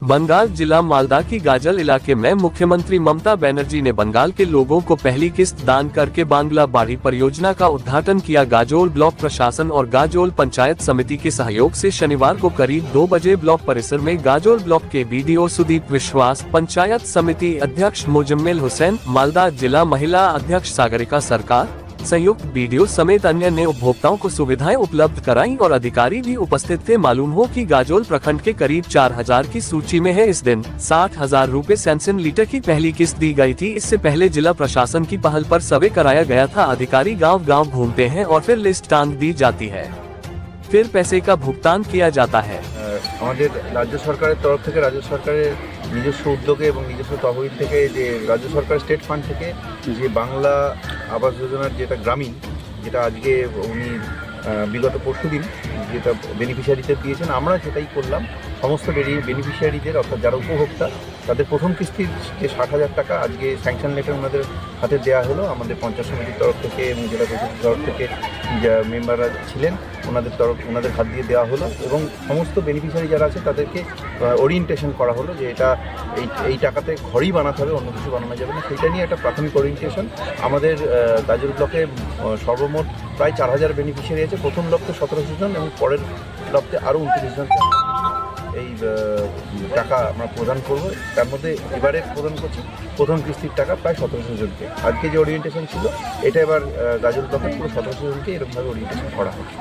बंगाल जिला मालदा की गाजल इलाके में मुख्यमंत्री ममता बनर्जी ने बंगाल के लोगों को पहली किस्त दान करके बांग्ला बाड़ी परियोजना का उद्घाटन किया। गाजोल ब्लॉक प्रशासन और गाजोल पंचायत समिति के सहयोग से शनिवार को करीब 2 बजे ब्लॉक परिसर में गाजोल ब्लॉक के बीडीओ सुदीप विश्वास, पंचायत समिति अध्यक्ष मुजम्मिल हुसैन, मालदा जिला महिला अध्यक्ष सागरिका सरकार, संयुक्त बीडीओ समेत अन्य ने उपभोक्ताओं को सुविधाएं उपलब्ध कराई और अधिकारी भी उपस्थित थे। मालूम हो कि गाजोल प्रखंड के करीब 4000 की सूची में है। इस दिन 60,000 रूपए सैमसंग लीटर की पहली किस्त दी गई थी। इससे पहले जिला प्रशासन की पहल पर सर्वे कराया गया था। अधिकारी गांव-गांव घूमते हैं और फिर लिस्ट टांग दी जाती है, फिर पैसे का भुगतान किया जाता है। राज्य सरकार तरफ থেকে রাজ্য সরকারের নিজস্ব উদ্যোগে এবং নিজস্ব তহবিল থেকে যে রাজ্য সরকার স্টেট ফান্ড থেকে যে বাংলা আবাস যোজনার যেটা গ্রামীণ, যেটা আজকে উনি বিগত পরশুদিন যেটা বেনিফিশিয়ারিদের দিয়েছেন, আমরা সেটাই করলাম। সমস্ত বেনিফিশিয়ারিদের অর্থাৎ যারা উপভোক্তা তাদের প্রথম কিস্তির যে 60,000 টাকা আজকে স্যাংশন লেটার ওনাদের হাতে দেওয়া হলো। আমাদের পঞ্চায়েত সমিতির তরফ থেকে এবং জেলা পরিষদের তরফ থেকে যা মেম্বাররা ছিলেন ওনাদের হাত দিয়ে দেওয়া হলো এবং সমস্ত বেনিফিশিয়ারি যারা আছে তাদেরকে ওরিয়েন্টেশন করা হলো যে এটা এই টাকাতে ঘরই বানাতে হবে, অন্য কিছু বানানো যাবে না। সেটা নিয়ে একটা প্রাথমিক ওরিয়েন্টেশন। আমাদের গাজল ব্লকে সর্বমোট প্রায় 4000 বেনিফিশিয়ারি আছে। প্রথম লক্ষ্যে 1700 জন এবং পরের লক্ষ্যে আরও 29 জনকে এই টাকা আমরা প্রদান করব। তার মধ্যে এবারে প্রদান করছি প্রথম কিস্তির টাকা প্রায় 1700 জনকে। আজকে যে ওরিয়েন্টেশন ছিল এটা এবার গাজল ব্লকের পুরো 1700 জনকে এরকমভাবে ওরিয়েন্টেশন করা হবে।